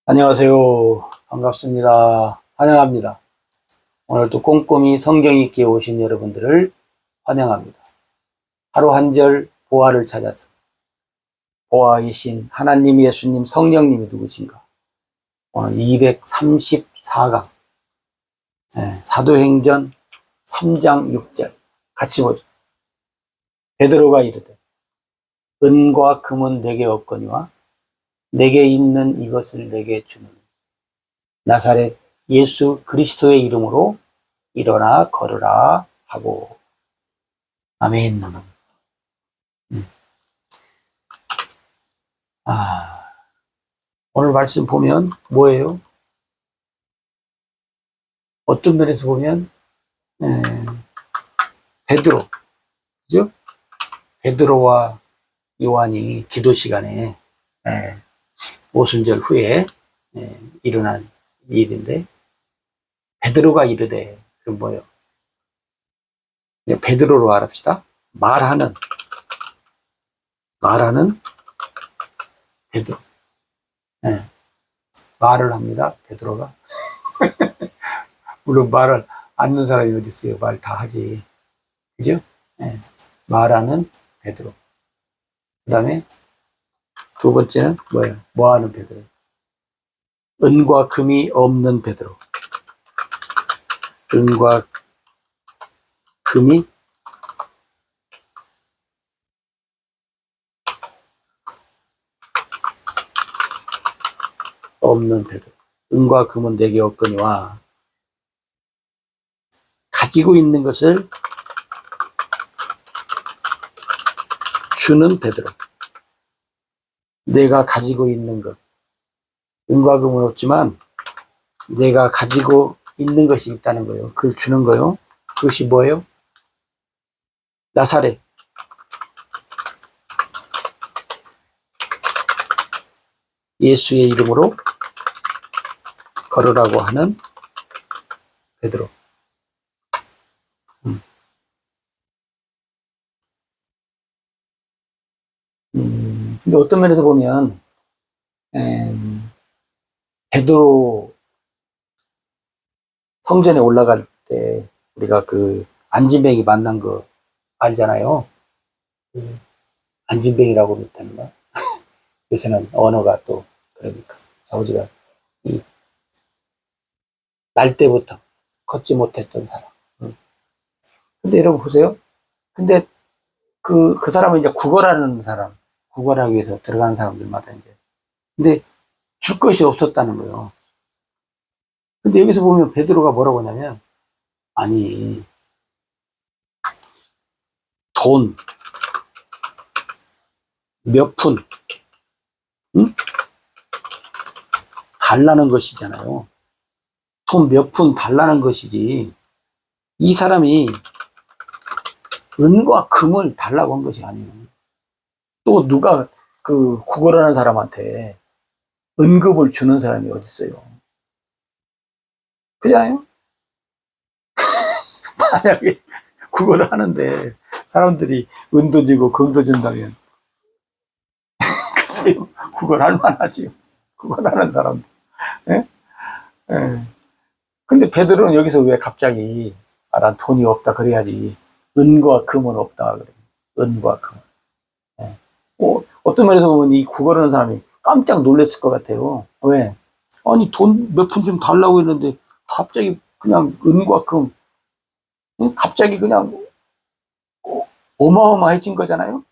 안녕하세요. 반갑습니다. 환영합니다. 오늘도 꼼꼼히 성경 읽기에 오신 여러분들을 환영합니다. 하루 한 절 보화를 찾아서 보화이신 하나님, 예수님, 성령님이 누구신가? 오늘 234강 사도행전 3장 6절 같이 보죠. 베드로가 이르되 은과 금은 내게 없거니와 내게 있는 이것을 내게 주노니 나사렛 예수 그리스도의 이름으로 일어나 걸으라 하고. 아멘. 오늘 말씀 보면 뭐예요? 어떤 면에서 보면 베드로, 그죠? 베드로와 요한이 기도 시간에 오순절 후에 일어난 일인데, 베드로가 이르되, 그 뭐예요? 베드로로 알합시다. 말하는 베드로. 말을 합니다, 베드로가. 물론 말을 않는 사람이 어디 있어요? 말 다 하지. 그죠? 말하는 베드로. 그 다음에 두 번째는 뭐예요? 뭐하는 베드로? 은과 금이 없는 베드로. 은과 금이 없는 베드로. 은과 금은 내게 없거니와 가지고 있는 것을 주는 베드로. 내가 가지고 있는 것, 은과 금은 없지만 내가 가지고 있는 것이 있다는 거예요. 그걸 주는 거예요. 그것이 뭐예요? 나사렛 예수의 이름으로 걸으라고 하는 베드로. 근데 어떤 면에서 보면 베드로 성전에 올라갈 때 우리가 그 안진뱅이 만난 거 알잖아요. 안진뱅이라고 그랬다는 거. 요새는 언어가 또 그러니까 아버지가 이 날 때부터 걷지 못했던 사람. 근데 여러분 보세요. 근데 그 사람은 이제 구걸하는 사람, 구걸하기 위해서 들어가는 사람들마다 이제. 근데 줄 것이 없었다는 거예요. 근데 여기서 보면 베드로가 뭐라고 하냐면, 아니, 돈 몇 푼, 응? 달라는 것이잖아요. 돈 몇 푼 달라는 것이지. 이 사람이 은과 금을 달라고 한 것이 아니에요. 또 누가 그 구걸하는 사람한테 은급을 주는 사람이 어디 있어요? 그잖아요? 만약에 구걸을 하는데 사람들이 은도 주고 금도 준다면 글쎄요, 구걸할 만하지요. 구걸하는 사람들. 예? 예. 근데 베드로는 여기서 왜 갑자기 난 돈이 없다 그래야지 은과 금은 없다 그래. 은과 금. 예. 어떤 면에서 보면 이 구걸하는 사람이 깜짝 놀랐을 것 같아요. 왜? 아니 돈 몇 푼 좀 달라고 했는데 갑자기 그냥 은과 금, 갑자기 그냥 어마어마해진 거잖아요.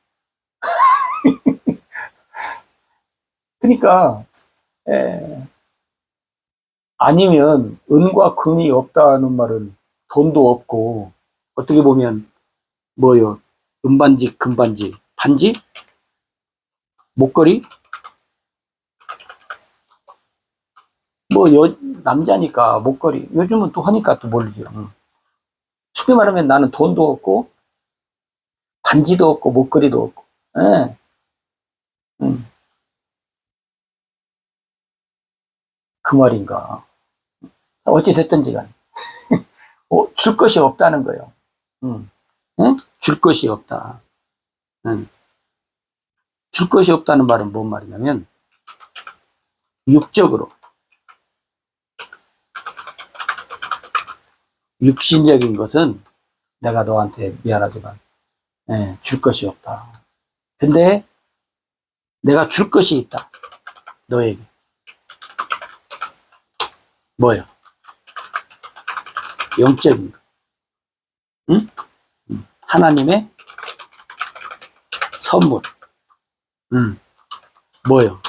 그러니까 아니면 은과 금이 없다는 말은 돈도 없고, 어떻게 보면 뭐요? 은반지, 금반지, 반지, 목걸이, 뭐 남자니까 목걸이. 요즘은 또 하니까 또 모르죠. 쉽게 말하면 나는 돈도 없고 반지도 없고 목걸이도 없고. 예. 그 말인가. 어찌 됐든지 간에 줄 것이 없다는 거예요. 예? 줄 것이 없다. 줄 것이 없다는 말은 뭔 말이냐면 육적으로 육신적인 것은 내가 너한테 미안하지만 줄 것이 없다. 근데 내가 줄 것이 있다. 너에게. 뭐요? 영적인 것. 응? 하나님의 선물. 뭐요?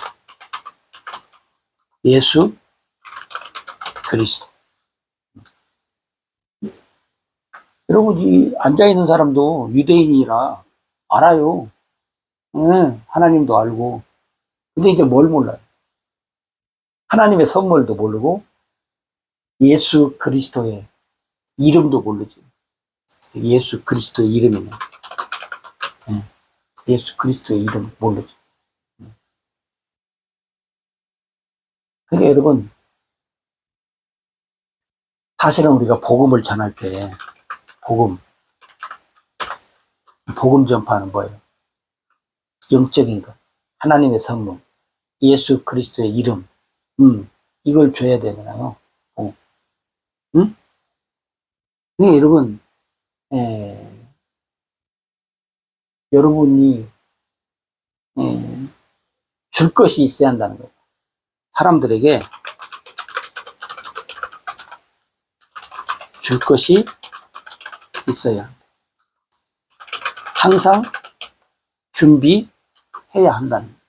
예수 그리스도. 여러분, 이 앉아있는 사람도 유대인이라 알아요. 하나님도 알고. 근데 이제 뭘 몰라요? 하나님의 선물도 모르고 예수 그리스도의 이름도 모르지. 예수 그리스도의 이름이네. 예수 그리스도의 이름 모르지. 그러니까 여러분, 사실은 우리가 복음을 전할 때 복음 전파는 뭐예요? 영적인 것, 하나님의 선물, 예수 그리스도의 이름, 이걸 줘야 되잖아요. 응? 그러니까 여러분, 여러분이 줄 것이 있어야 한다는 거예요. 사람들에게 줄 것이 있어야 한다. 항상 준비해야 한다는 거예요.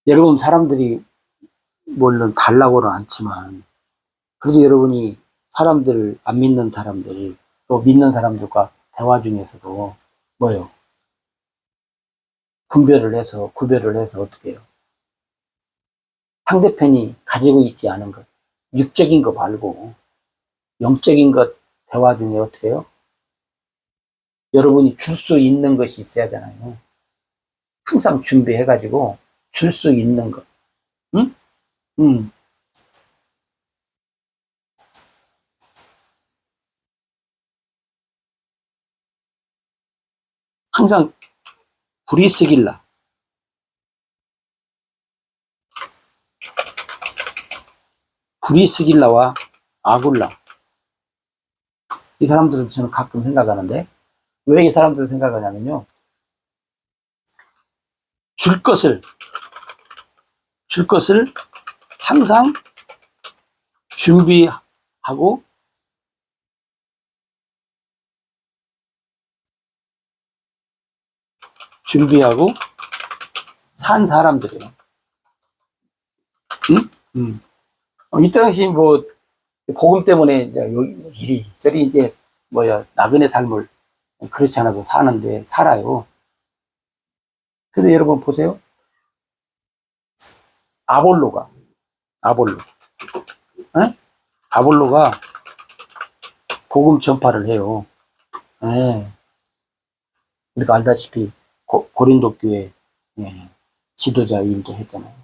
여러분, 사람들이 물론 달라고는 않지만 그래도 여러분이 사람들, 안 믿는 사람들, 또 믿는 사람들과 대화 중에서도 뭐요? 구별을 해서 어떻게 해요? 상대편이 가지고 있지 않은 것, 육적인 거 말고 영적인 것 대화 중에 어떻게 해요? 여러분이 줄 수 있는 것이 있어야 하잖아요. 항상 준비해가지고 줄 수 있는 것. 응? 항상 브리스길라, 브리스길라와 아굴라. 이 사람들은 저는 가끔 생각하는데, 왜 이 사람들을 생각하냐면요. 줄 것을 항상 준비하고 산 사람들이에요. 응? 이때 당시 뭐 복음 때문에 이리저리 이제 나그네 삶을 그렇지 않아도 사는데 살아요. 근데 여러분 보세요. 아볼로가 에? 아볼로가 복음 전파를 해요. 예. 우리가 알다시피 고린도 교회 지도자 일도 했잖아요.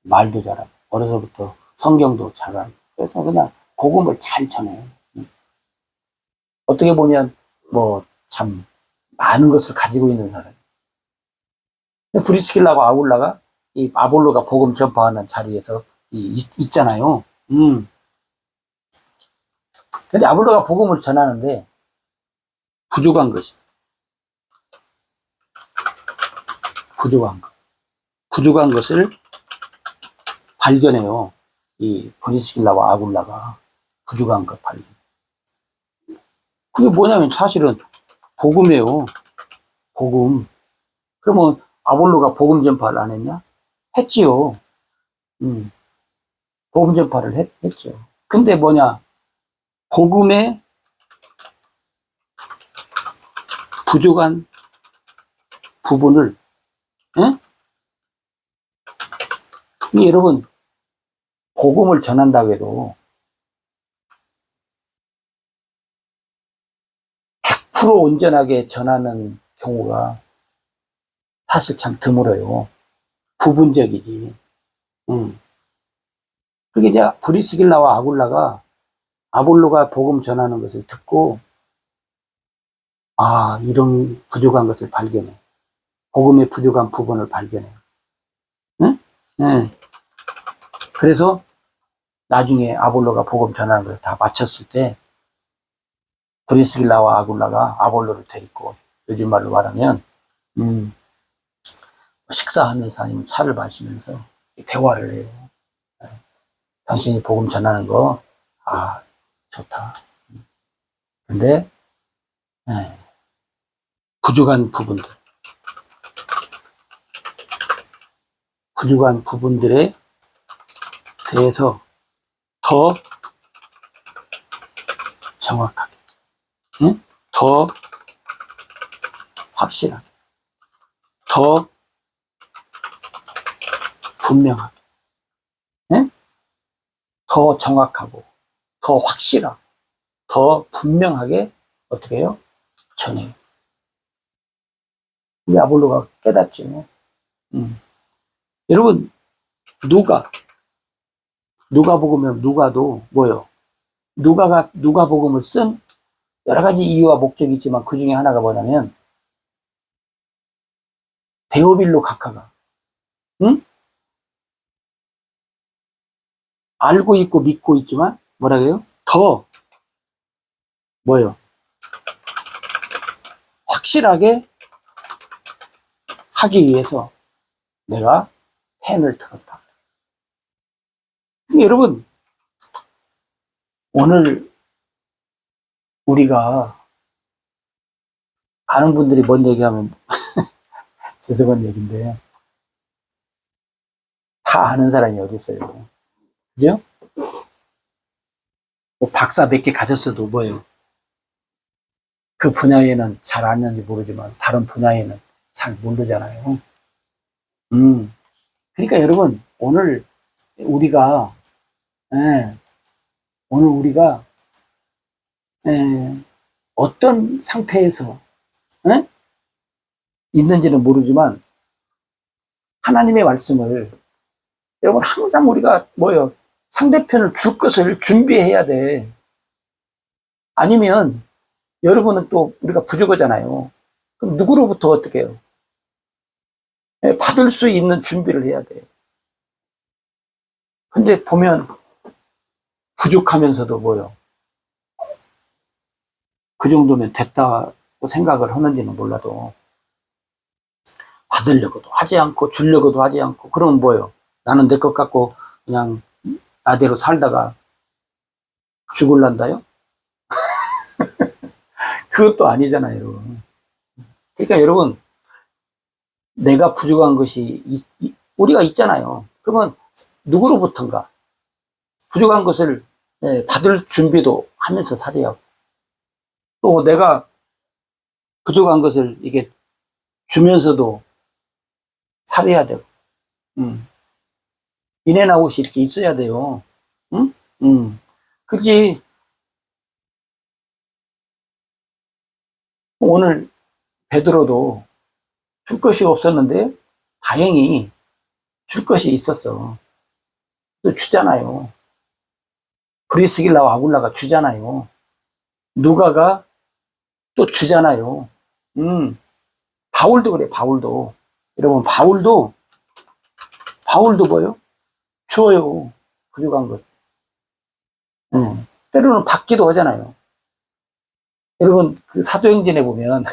말도 잘하고 어려서부터 성경도 잘하고 그래서 그냥 복음을 잘 전해요. 어떻게 보면 참 많은 것을 가지고 있는 사람. 브리스길라하고 아굴라가 이 아볼로가 복음 전파하는 자리에서 있잖아요. 근데 아볼로가 복음을 전하는데 부족한 것이다. 부족한 것을 발견해요. 이 브리스길라와 아굴라가 부족한 것 발견. 그게 뭐냐면 사실은 복음이에요. 복음. 그러면 아볼로가 복음 전파를 안 했냐? 했지요. 복음 전파를 했죠. 근데 뭐냐? 복음의 부족한 부분을, 여러분, 복음을 전한다고 해도 100% 온전하게 전하는 경우가 사실 참 드물어요. 부분적이지. 그게 이제 브리스길라와 아굴라가 아볼로가 복음 전하는 것을 듣고 이런 부족한 것을 발견해. 복음의 부족한 부분을 발견해. 응? 네. 그래서 나중에 아볼로가 복음 전하는 걸 다 마쳤을 때 브리스길라와 아굴라가 아볼로를 데리고 요즘 말로 말하면 식사하면서 아니면 차를 마시면서 대화를 해요. 당신이 복음 전하는 거 좋다. 근데 부족한 부분들에 대해서 더 정확하게, 더 확실하게, 더 분명하게, 더 정확하고, 더 확실하고, 더 분명하게 어떻게 해요? 전해요. 우리 아볼로가 깨닫죠. 여러분, 누가복음은 누가도 뭐요? 누가복음을 쓴 여러 가지 이유와 목적이 있지만 그 중에 하나가 뭐냐면 데오빌로 각하가 알고 있고 믿고 있지만 뭐라 그래요? 더 뭐요? 확실하게 하기 위해서 내가 펜을 들었다. 여러분, 오늘 우리가 아는 분들이 뭔 얘기하면 죄송한 얘기인데 다 아는 사람이 어디 있어요? 그죠? 뭐 박사 몇 개 가졌어도 뭐예요? 그 분야에는 잘 아는지 모르지만 다른 분야에는 잘 모르잖아요. 그러니까 여러분, 오늘 우리가 어떤 상태에서 있는지는 모르지만 하나님의 말씀을 여러분 항상 우리가 뭐예요? 상대편을 줄 것을 준비해야 돼. 아니면 여러분은 또 우리가 부족하잖아요. 그럼 누구로부터 어떻게 해요? 받을 수 있는 준비를 해야 돼. 근데 보면 부족하면서도 뭐요? 그 정도면 됐다고 생각을 하는지는 몰라도 받으려고도 하지 않고 주려고도 하지 않고 그러면 뭐요? 나는 내 것 갖고 그냥 나대로 살다가 죽을란다요? 그것도 아니잖아요, 여러분. 그러니까 여러분, 내가 부족한 것이 우리가 있잖아요. 그러면 누구로부턴가 부족한 것을 받을 준비도 하면서 살아야 하고 또 내가 부족한 것을 이게 주면서도 살아야 되고 인앤아웃이 이렇게 있어야 돼요. 응? 그지. 오늘 베드로도 줄 것이 없었는데 다행히 줄 것이 있었어. 또 주잖아요. 브리스길라와 아굴라가 주잖아요. 누가가 또 주잖아요. 바울도 그래, 바울도. 여러분, 바울도 뭐요? 줘요. 부족한 것. 때로는 받기도 하잖아요. 여러분, 그 사도행전에 보면,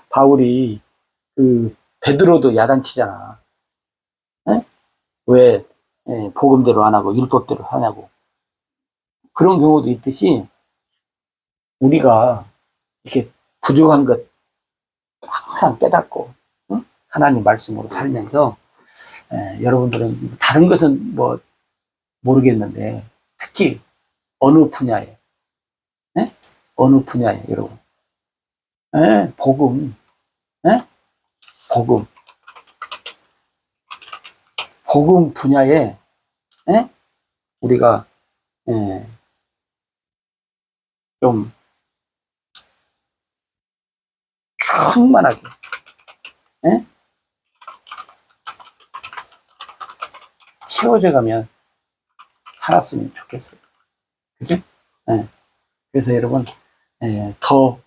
바울이, 베드로도 야단치잖아. 왜, 복음대로 안 하고 율법대로 하냐고. 그런 경우도 있듯이, 우리가 이렇게 부족한 것 항상 깨닫고, 하나님 말씀으로 살면서, 여러분들은 다른 것은 뭐 모르겠는데, 특히 어느 분야에, 어느 분야에, 여러분. 복음, 복음. 복음 분야에, 우리가, 좀, 충만하게, 채워져 가면 살았으면 좋겠어요. 그죠? 그래서 여러분, 더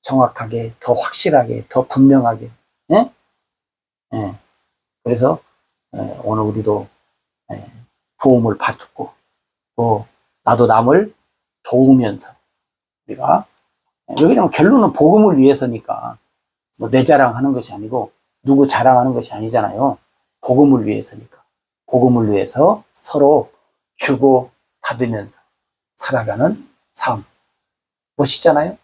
정확하게, 더 확실하게, 더 분명하게, 그래서 오늘 우리도 도움을 받고 또 나도 남을 도우면서 우리가 여기는 결론은 복음을 위해서니까 뭐 내 자랑하는 것이 아니고 누구 자랑하는 것이 아니잖아요. 복음을 위해서니까. 복음을 위해서 서로 주고 받으면서 살아가는 삶. 멋있잖아요.